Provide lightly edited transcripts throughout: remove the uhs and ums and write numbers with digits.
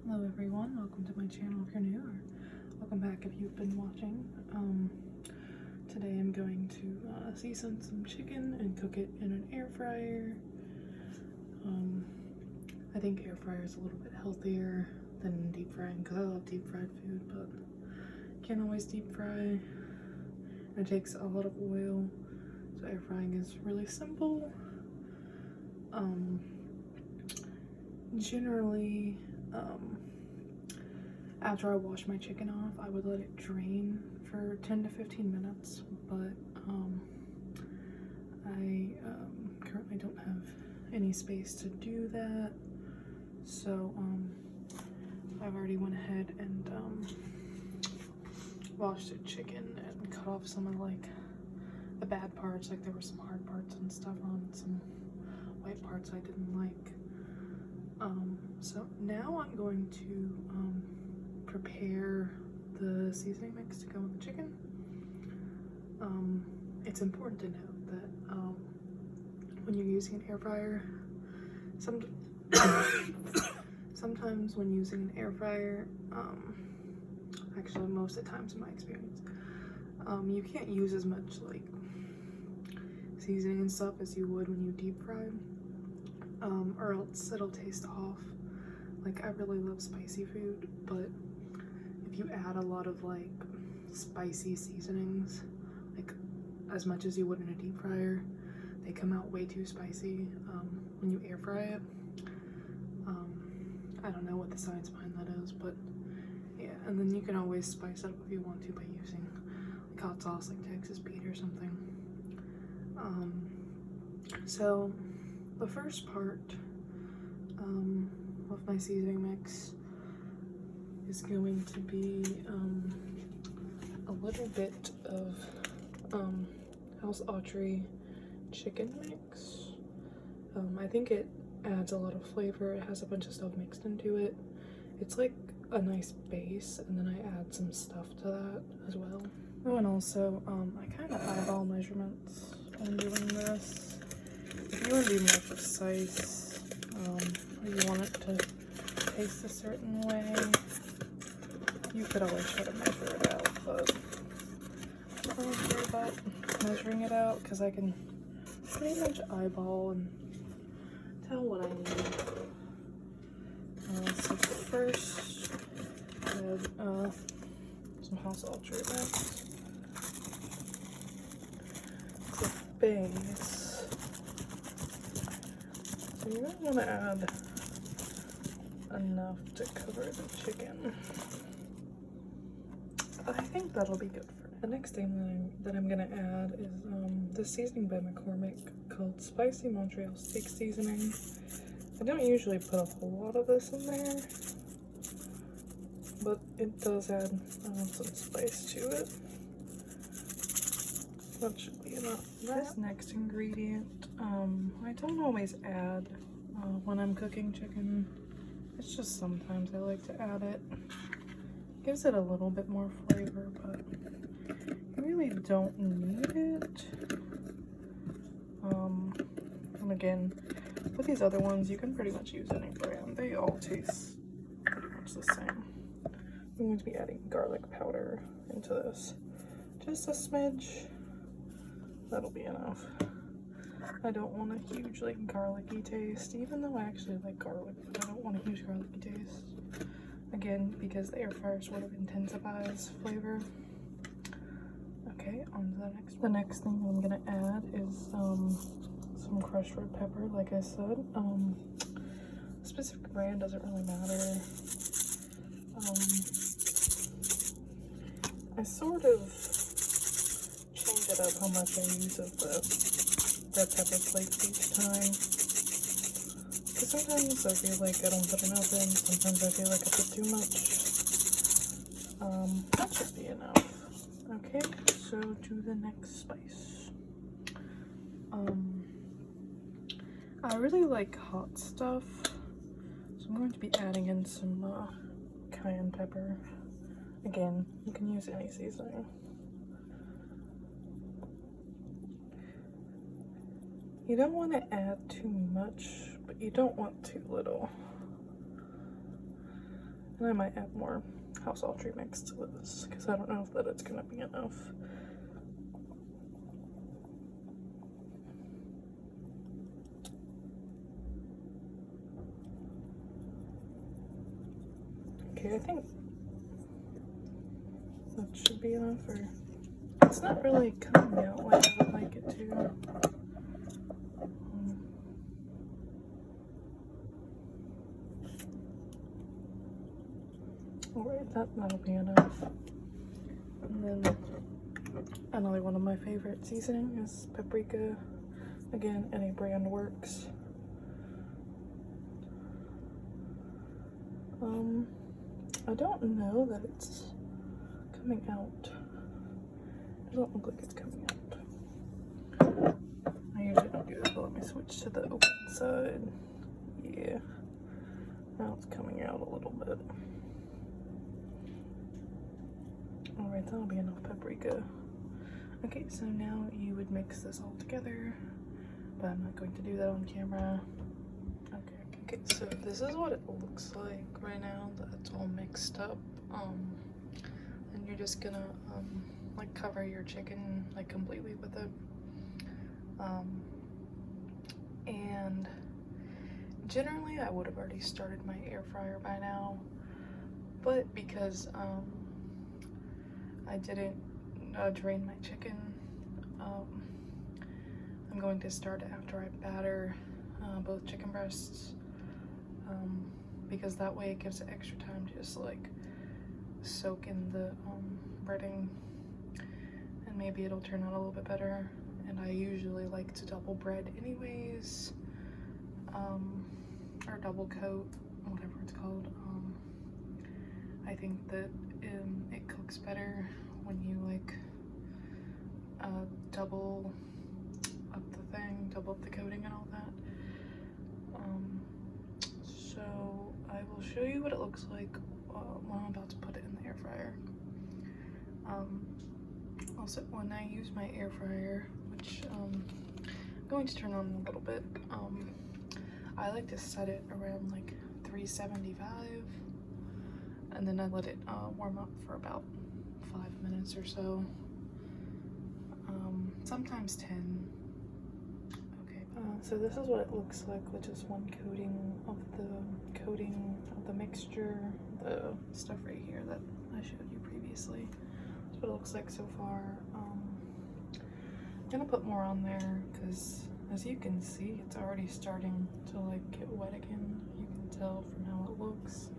Hello everyone, welcome to my channel if you're new, or welcome back if you've been watching. Today I'm going to season some chicken and cook it in an air fryer. I think air fryer is a little bit healthier than deep frying because I love deep fried food, but can't always deep fry. It takes a lot of oil, so air frying is really simple. Generally, after I wash my chicken off, I would let it drain for 10 to 15 minutes, but I currently don't have any space to do that, so I've already went ahead and washed the chicken and cut off some of like the bad parts, like there were some hard parts and stuff on some white parts I didn't like. So now I'm going to prepare the seasoning mix to go in the chicken. It's important to note that when you're using an air fryer, sometimes when using an air fryer, actually most of the times in my experience, you can't use as much like seasoning and stuff as you would when you deep fry, or else it'll taste off. Like, I really love spicy food, but if you add a lot of like spicy seasonings, like as much as you would in a deep fryer, they come out way too spicy when you air fry it. I don't know what the science behind that is, but yeah. And then you can always spice it up if you want to by using like hot sauce, like Texas Pete or something. So the first part of my seasoning mix is going to be a little bit of House Autry chicken mix. I think it adds a lot of flavor. It has a bunch of stuff mixed into it. It's like a nice base, and then I add some stuff to that as well. Oh, and also I kind of eyeball measurements when doing this. If you want to be more precise, or you want it to taste a certain way, you could always try to measure it out, but I'm not really sure about measuring it out because I can pretty much eyeball and tell what I need. So first, add some House Autry mix. It's a base. So you're going to want to add enough to cover the chicken. I think that'll be good for it. The next thing that I'm going to add is this seasoning by McCormick called Spicy Montreal Steak Seasoning. I don't usually put a whole lot of this in there, but it does add some spice to it. That should be enough. This next ingredient, I don't always add when I'm cooking chicken. It's just sometimes I like to add it. Gives it a little bit more flavor, but you really don't need it. And again, with these other ones, you can pretty much use any brand. They all taste pretty much the same. I'm going to be adding garlic powder into this. Just a smidge. That'll be enough. I don't want a huge like garlicky taste, even though I actually like garlic, but I don't want a huge garlicky taste. Again, because the air fryer sort of intensifies flavor. Okay, on to the next one. The next thing I'm gonna add is some crushed red pepper, like I said. Specific brand doesn't really matter. I sort of change it up how much I use of the red pepper flakes each time. Because sometimes I feel like I don't put enough in, sometimes I feel like I put too much. That should be enough. Okay, so to the next spice. I really like hot stuff, so I'm going to be adding in some cayenne pepper. Again, you can use any seasoning. You don't want to add too much, but you don't want too little. And I might add more house Autry mix to this because I don't know if that it's gonna be enough. Okay, I think that should be enough, or it's not really coming out like I would like it to. Alright, that'll be enough. And then another one of my favorite seasoning is paprika. Again, any brand works. I don't know that it's coming out. It doesn't look like it's coming out. I usually don't do that, but let me switch to the open side. Yeah, now it's coming out a little bit. Alright, that'll be enough paprika. Okay, so now you would mix this all together, but I'm not going to do that on camera. Okay, so this is what it looks like right now that it's all mixed up. And you're just gonna like cover your chicken like completely with it. And generally I would have already started my air fryer by now, but because I didn't drain my chicken, I'm going to start it after I batter both chicken breasts, because that way it gives it extra time to just like soak in the breading, and maybe it'll turn out a little bit better. And I usually like to double bread anyways, or double coat, whatever it's called. I think that it cooks better when you like double up the thing, double up the coating and all that. So I will show you what it looks like when I'm about to put it in the air fryer. Also, when I use my air fryer, which I'm going to turn on in a little bit, I like to set it around like 375, and then I let it warm up for about 5 minutes or so, sometimes 10. Okay, so this is what it looks like with just one coating of the mixture, the stuff right here that I showed you previously. That's what it looks like so far. I'm gonna put more on there because, as you can see, it's already starting to like get wet again. You can tell from how it looks.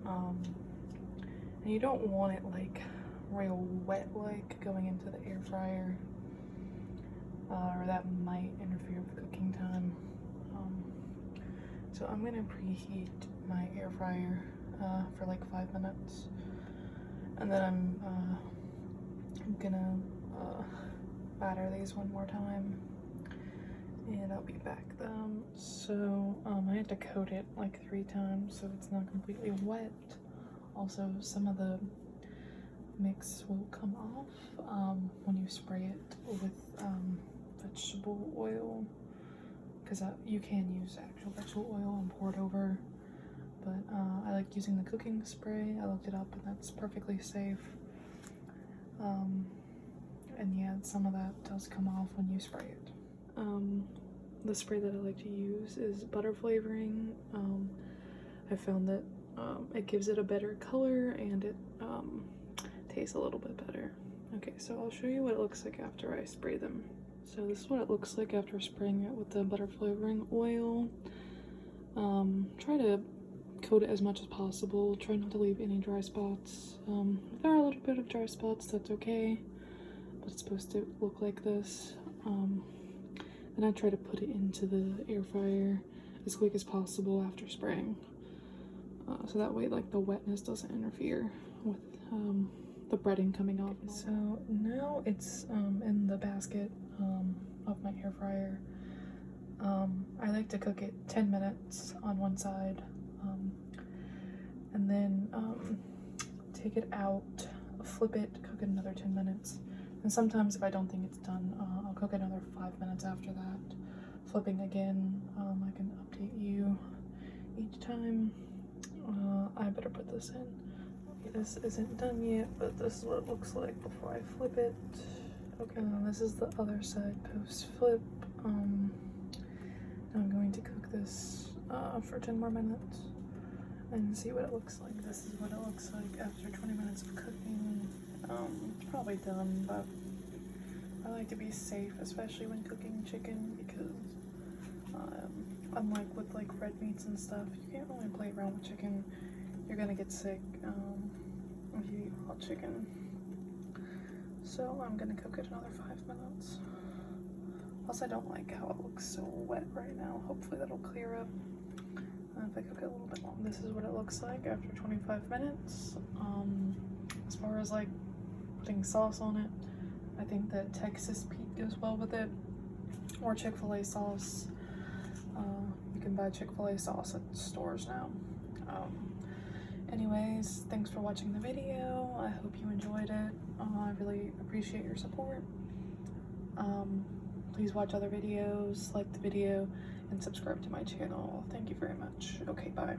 And you don't want it like real wet like going into the air fryer, or that might interfere with cooking time. So I'm gonna preheat my air fryer for like 5 minutes, and then I'm gonna batter these one more time, and I'll be back then. So I had to coat it like 3 times so it's not completely wet. Also, some of the mix will come off when you spray it with vegetable oil, because you can use actual vegetable oil and pour it over, but I like using the cooking spray. I looked it up and that's perfectly safe. And yeah, some of that does come off when you spray it. The spray that I like to use is butter flavoring. I found that it gives it a better color and it tastes a little bit better. Okay, so I'll show you what it looks like after I spray them. So this is what it looks like after spraying it with the butter flavoring oil. Try to coat it as much as possible. Try not to leave any dry spots. If there are a little bit of dry spots, that's okay, but it's supposed to look like this. Then I try to put it into the air fryer as quick as possible after spraying, so that way like the wetness doesn't interfere with the breading coming off. So now it's in the basket of my air fryer. I like to cook it 10 minutes on one side, and then take it out, flip it, cook it another 10 minutes. And sometimes if I don't think it's done, I'll cook another 5 minutes after that, flipping again. I can update you each time. I better this in. Okay, this isn't done yet, but this is what it looks like before I flip it. Okay, now this is the other side post flip. Now I'm going to cook this for 10 more minutes and see what it looks like. This is what it looks like after 20 minutes of cooking. It's probably done, but I like to be safe, especially when cooking chicken, because unlike with like red meats and stuff, you can't really play around with chicken. You're gonna get sick if you eat raw chicken. So I'm gonna cook it another 5 minutes. Plus I don't like how it looks so wet right now. Hopefully that'll clear up if I cook it a little bit long. This is what it looks like after 25 minutes. As far as like putting sauce on it, I think that Texas Pete goes well with it, or Chick-fil-A sauce. You can buy Chick-fil-A sauce at stores now. Anyways, thanks for watching the video. I hope you enjoyed it. I really appreciate your support. Please watch other videos, like the video, and subscribe to my channel. Thank you very much. Okay, bye.